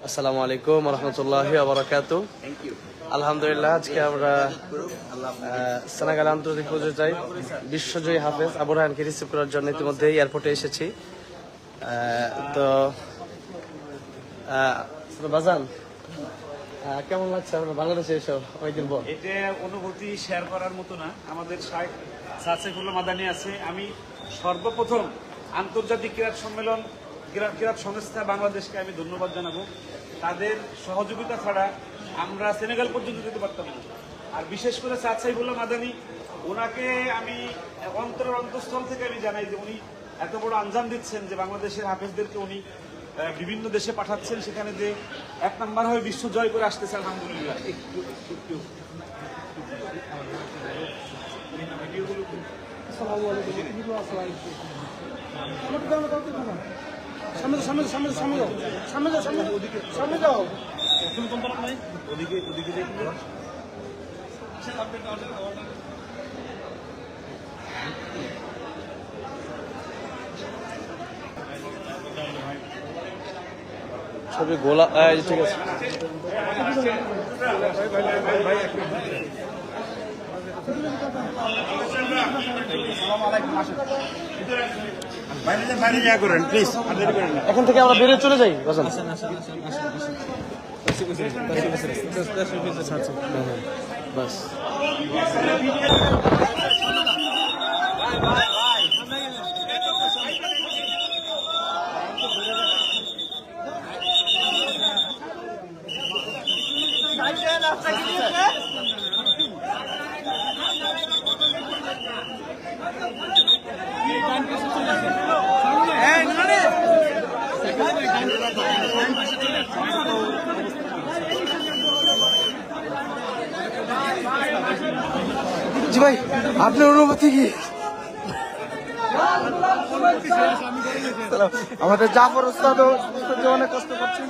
আসসালামু আলাইকুম রহমতুল্লাহি ওয়া বারাকাতুহু। আলহামদুলিল্লাহ, আজকে আমরা সেনেগাল আন্তর্জাতিক পর্যায়ে বিশ্বজয়ী হাফেজ আবু রায়হানকে রিসিভ করার জন্য ইতিমধ্যে এয়ারপোর্টে এসেছি। তো বাজান, কেমন লাগছে আপনার বাংলাদেশে এসে অনেকদিন পর? এটা অনুভূতি শেয়ার করার মতো না। আমাদের শাইখ স্যার সাইফুল্লাহ মাদানী আছে। আমি সর্বপ্রথম আন্তর্জাতিক ক্রীড়া সম্মেলন ক্রীড়া সংস্থা বাংলাদেশকে আমি ধন্যবাদ জানাবো। তাদের সহযোগিতা ছাড়া আমরা সেনেগাল পর্যন্ত যেতে পারতাম না। আর বিশেষ করে স্যার সাইফুল্লাহ মাদানী, ওনাকে আমি অন্তরের অন্তঃস্থল থেকে আমি জানাই যে উনি এত বড় আঞ্জাম দিচ্ছেন যে বাংলাদেশের হাফেজদেরকে উনি বিভিন্ন দেশে পাঠাচ্ছেন, সেখানে যে এক নাম্বার হয়ে বিশ্ব জয় করে আসতেছে। আলহামদুলিল্লাহ। ছবি গোলা, ঠিক আছে। এখন থেকে আমরা বেরিয়ে চলে যাই। বাস জি ভাই, আপনার অনুভূতি কি? আমাদের জাফর ওস্তাদ অনেক কষ্ট করছেন।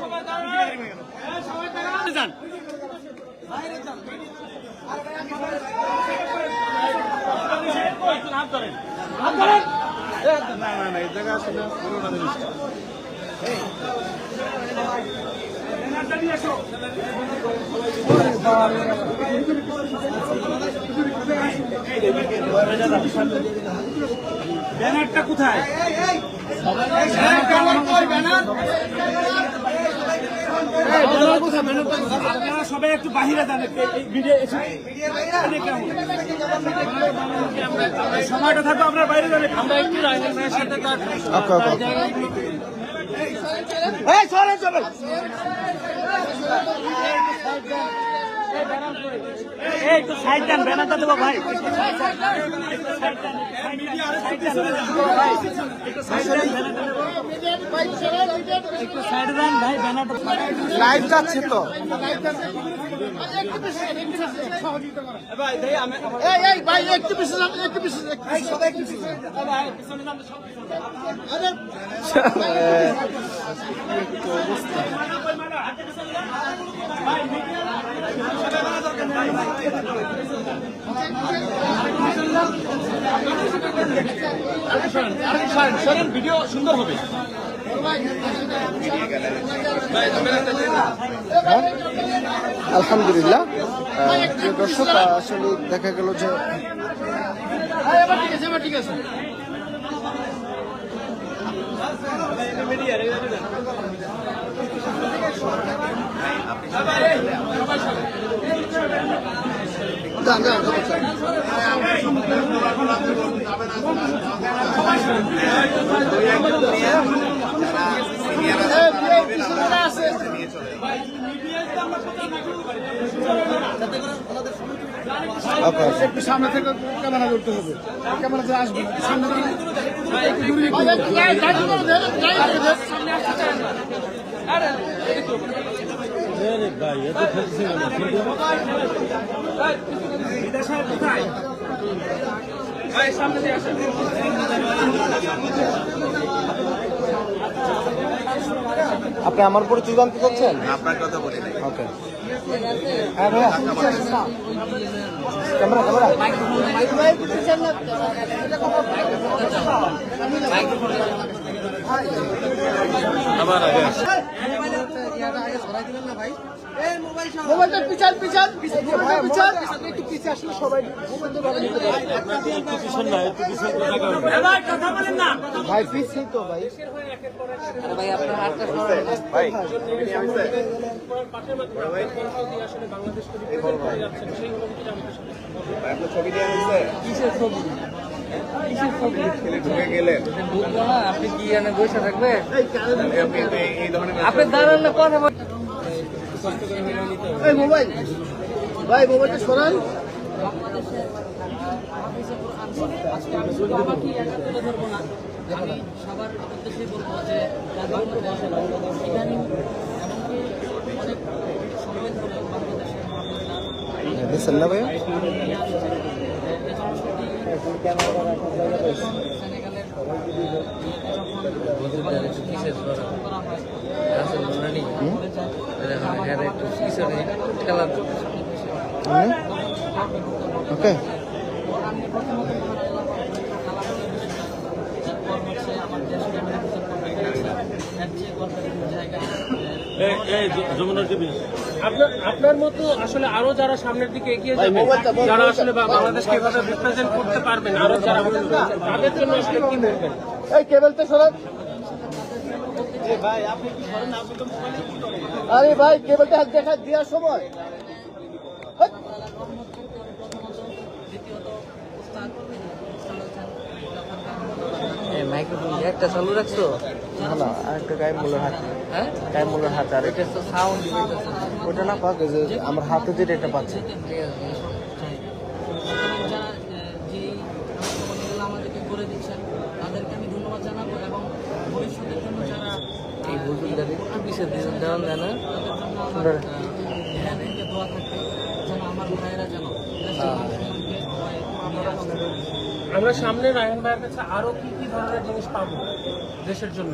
ব্যানারটা কোথায়? আপনারা সবাই একটু বাহিরে যান। সময়টা থাকবে, আপনার বাইরে যান। আমরা একটু একটু সাইড দেন, ব্যানারটা দেবো ভাই। একটু সাইড দেন ভাই, ব্যানারটা লাইভ যাচ্ছে তো। ভিডিও সুন্দর হবে। আলহামদুলিল্লাহ, দর্শক, আসলে দেখা গেল যে ঠিক আছে। একটু সামনে থেকে ক্যামেরা ধরতে হবে, ক্যামেরাতে আসবে সামনে আপনি আমার পরিচয় জানতে চাচ্ছেন? আপনার কথা বলি নাই। ওকে, হ্যাঁ ভাইয়া, ক্যামেরা ক্যামেরা আবার আগে মোবাইলটা পিছান পিছান মোবাইলটা পিছান একটু পিছে আসলে সবাই সুন্দরভাবে নিতে পারে ভাই পিছিয়ে তো ভাই ভাই আপনার হাতটা কিসের ছবি ঢুকবো না, আপনি কি এনে বসে থাকবেন? আপনি দাঁড়ান না, কথা বল। এই মোবাইল ভাই মোবাইলটা সরান আমি সবার উদ্দেশ্যে বলবো যে ইদানিং এমনকি অনেক সময় ধরে বাংলাদেশের ওকে আপনার মতো আসলে আরো যারা সামনের দিকে এগিয়ে যাবে, যারা আসলে বাংলাদেশকে এভাবে রিপ্রেজেন্ট করতে পারবেন, আরো যারা তাদের জন্য আসলে কি বলবেন? এই কেবলটা সরান আরে ভাই কেবলটা হাত দেখা দেওয়ার সময় মাইক্রোফোন একটা চালু রাখছো? না আরেকটা গায়ে মূলের হাত, হ্যাঁ, গায়ে মূলের হাত আর এটা তো সাউন্ড ওটা না পাক যে আমার হাতে যেটা এটা পাচ্ছে। যারা যেই সংগঠনগুলো আমাদেরকে করে দিচ্ছেন তাদেরকে আমি ধন্যবাদ জানাবো এবং ভবিষ্যতের জন্য যারা এই বুজুর্গদের একটু পিছিয়ে দিয়েছেন দেওয়ান দেয় না তাদের জন্য আমার থেকে দোয়া থাকবে যেন আমার ভাইয়েরা যেন দেশের মান-সম্মানকে আমরা সামনে রায়হান ভাইয়ের কাছে আরো কি কি ধরনের জিনিস পাবো দেশের জন্য?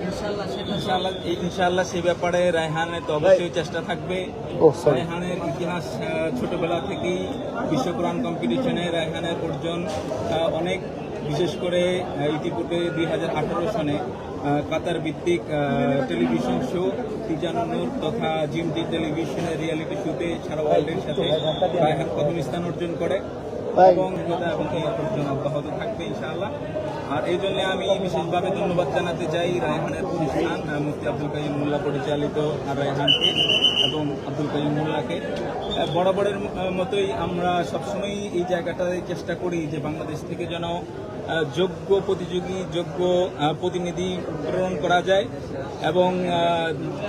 ইনশাআল্লাহ সেটা ইনশাআল্লাহ সেই ব্যাপারে রায়হানের তো অবশ্যই চেষ্টা থাকবে। রায়হানের ইতিহাস ছোটবেলা থেকেই বিশ্ব কোরআন কম্পিটিশনে রায়হানের অর্জন অনেক, বিশেষ করে ইতিপূর্বে 2018 সনে কাতার ভিত্তিক টেলিভিশন শো তিজানুর তথা জিমটি টেলিভিশনের রিয়েলিটি শোতে সারা ওয়ার্ল্ডের সাথে রায়হান প্রথম স্থান অর্জন করে এবং এই অর্জন অব্যাহত থাকবে ইনশাআল্লাহ। আর এই জন্য আমি বিশেষভাবে ধন্যবাদ জানাতে চাই রায়হানের প্রতিষ্ঠান মুফতি আব্দুল কাইয়ুম মোল্লা পরিচালিত রায়হানকে এবং আব্দুল কাইয়ুম মোল্লাকে। বরাবরের মতোই আমরা সবসময় এই জায়গাটায় চেষ্টা করি যে বাংলাদেশ থেকে যেন যোগ্য প্রতিযোগী, যোগ্য প্রতিনিধি প্রেরণ করা যায় এবং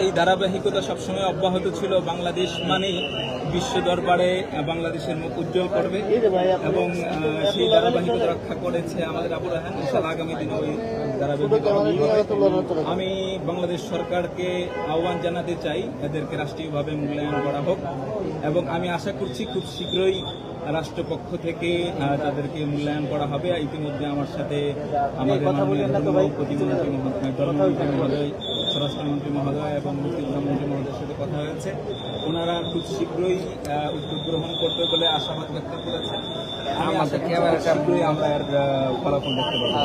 এই ধারাবাহিকতা সবসময় অব্যাহত ছিল। বাংলাদেশ মানেই বিশ্ব দরবারে বাংলাদেশের মুখ উজ্জ্বল করবে এবং সেই ধারাবাহিকতা রক্ষা করেছে আমাদের আবু রায়হান। ইনশাআল্লাহ আগামী দিনে ওই ধারাবাহিকতা আমি বাংলাদেশ সরকারকে আহ্বান জানাতে চাই এদেরকে রাষ্ট্রীয়ভাবে মূল্যায়ন করা হোক এবং আমি আশা করছি খুব শীঘ্রই রাষ্ট্রপক্ষ থেকে তাদেরকে মূল্যায়ন করা হবে। ইতিমধ্যে আমার সাথে আমাদের মাননীয় ধর্মমন্ত্রী মহোদয়, স্বরাষ্ট্রমন্ত্রী মহোদয় এবং মুক্তিমন্ত্রী মহোদয়ের সাথে কথা হয়েছে। ওনারা খুব শীঘ্রই উদ্যোগ গ্রহণ করবে বলে আশাবাদ ব্যক্ত করেছেন। আমি আশা করি শীঘ্রই আমরা এর ফলাফল দেখতে পাবো।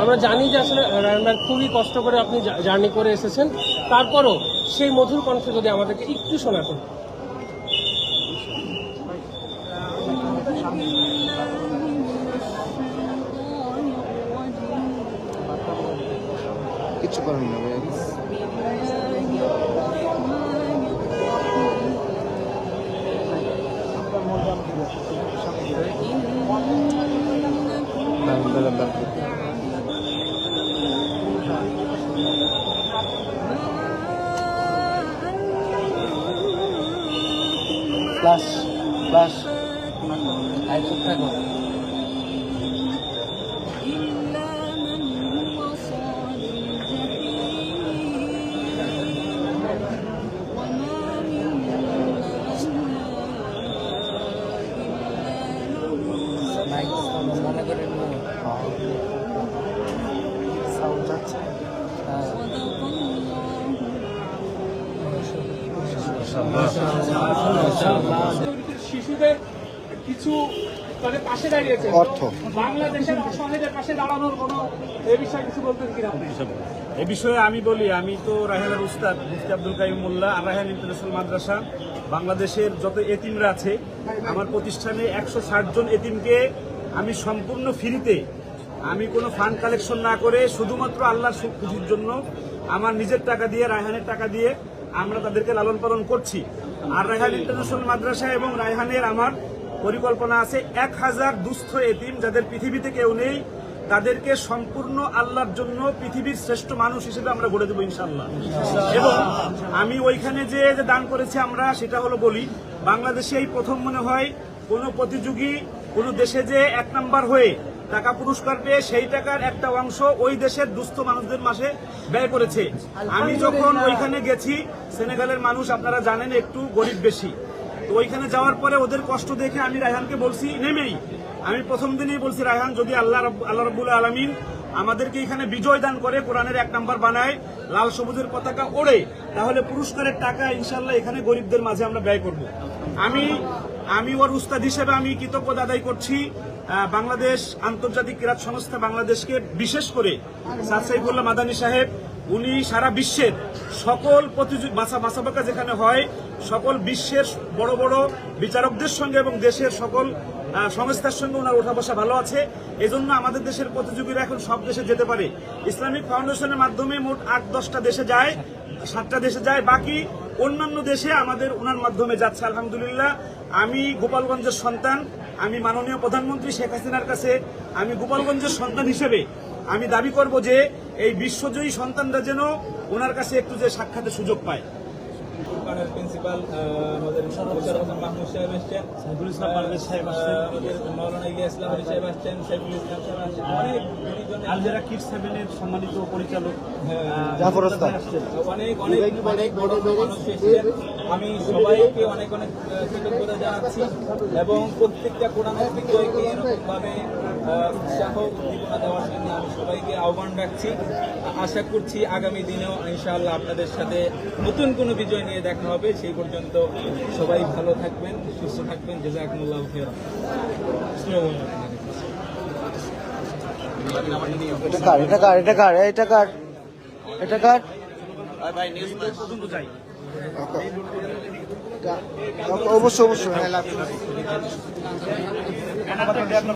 আমরা জানি যে আসলে রায়হান ভাই খুবই কষ্ট করে আপনি জার্নি করে এসেছেন, তারপরও সেই মধুর কণ্ঠ যদি আমাদেরকে একটু শোনাতেন। কিছু করেন না ভাই প্লাস প্লাস মনে করেন সাউন্ড যাচ্ছে। শিশুদের কিছু মানে পাশে দাঁড়িয়েছে অর্থ বাংলাদেশের অসহায়দের পাশে দাঁড়ানোর কোনো এ বিষয়ে কিছু বলতেন কিনা আপনি? এ বিষয়ে আমি বলি, আমি তো রায়হানের উস্তাদ মুফতি আব্দুল কাইয়ুম মোল্লা আর রায়হান ইন্টারন্যাশনাল মাদ্রাসা বাংলাদেশের যত এতিমরা আছে, আমার প্রতিষ্ঠানে 160 জন এতিমকে আমি সম্পূর্ণ ফ্রিতে, আমি কোনো ফান্ড কালেকশন না করে শুধুমাত্র আল্লাহর খুশির জন্য আমার নিজের টাকা দিয়ে, রায়হানের টাকা দিয়ে আমরা তাদেরকে লালন পালন করছি। আর রায়হান ইন্টারন্যাশনাল মাদ্রাসা এবং রায়হানের আমার পরিকল্পনা আছে 1000 দুস্থ এতিম যাদের পৃথিবীতে কেউ নেই, তাদেরকে সম্পূর্ণ আল্লাহর জন্য পৃথিবীর শ্রেষ্ঠ মানুষ হিসেবে আমরা গড়ে দেবো ইনশাআল্লাহ। এবং আমি ওইখানে যে দান করেছি আমরা, সেটা হলো বলি, বাংলাদেশে এই প্রথম মনে হয় কোনো প্রতিযোগী কোনো দেশে যে 1 নাম্বার হয়ে টাকা পুরস্কার পেয়ে সেই টাকার একটা অংশ ওই দেশের দুস্থ মানুষদের মাঝে ব্যয় করেছে। আমি যখন ওইখানে গেছি, সেনেগালের মানুষ আপনারা জানেন একটু গরিব বেশি, তো ওইখানে যাওয়ার পরে ওদের কষ্ট দেখে আমি রায়হানকে বলছি নেমেই, আমি প্রথম দিনই বলছি, রায়হান যদি আল্লাহ রাব্বুল আলামিন আমাদেরকে এখানে বিজয় দান করে, কোরআনের 1 নাম্বার বানায়, লাল সবুজের পতাকা ওড়ে, তাহলে পুরস্কারের টাকা ইনশাল্লাহ এখানে গরিবদের মাঝে আমরা ব্যয় করব। আমি ওর উস্তাদ হিসেবে আমি কৃতজ্ঞতা আদায় করছি বাংলাদেশ আন্তর্জাতিক ক্রীড়া সংস্থা বাংলাদেশকে, বিশেষ করে স্যার সাইফুল্লাহ মাদানী সাহেব। উনি সারা বিশ্বের সকল মাসাবাকা যেখানে হয়, সকল বিশ্বের বড় বড় বিচারকদের সঙ্গে এবং দেশের সকল সংস্থার সঙ্গে ওনার ওঠা বসা ভালো আছে। এজন্য আমাদের দেশের প্রতিযোগীরা এখন সব দেশে যেতে পারে। ইসলামিক ফাউন্ডেশনের মাধ্যমে মোট 8-10টা দেশে যায়, 7টা দেশে যায়, বাকি অন্যান্য দেশে আমাদের ওনার মাধ্যমে যাচ্ছে আলহামদুলিল্লাহ। আমি গোপালগঞ্জের সন্তান, আমি মাননীয় প্রধানমন্ত্রী শেখ হাসিনার কাছে আমি গোপালগঞ্জের সন্তান হিসেবে আমি দাবি করব যে এই বিশ্বজয়ী সন্তানরা যেন ওনার কাছে একটু যে সাক্ষাতের সুযোগ পায়। প্রিন্সিপাল আমাদের মাহমুদ সাহেব আসছেন, সাইফুল ইসলাম পারভেজ সাহেব আসছেন, আমাদের মাওলানা ইলিয়াস ইসলাম সাহেব আসছেন, সাইফুল ইসলাম সাহেব আসছেন, অনেক আলজেরা কিডস সেভেনের সম্মানিত পরিচালক জাফর ওস্তাদ, অনেক বড় মানুষ এসেছেন। আমি সবাইকে অনেক কৃতজ্ঞতা জানাচ্ছি এবং প্রত্যেকটা কোরআনের বিজয়কে এরকমভাবে উৎসাহ উদ্দীপনা দেওয়ার জন্য আমি সবাইকে আহ্বান রাখছি। আশা করছি আগামী দিনেও ইনশাআল্লাহ আপনাদের সাথে নতুন কোনো বিজয় নিয়ে দেখা হবে। সেই পর্যন্ত সবাই ভালো থাকবেন, সুস্থ থাকবেন। জাযাকুমুল্লাহু খাইরান। অবশ্যই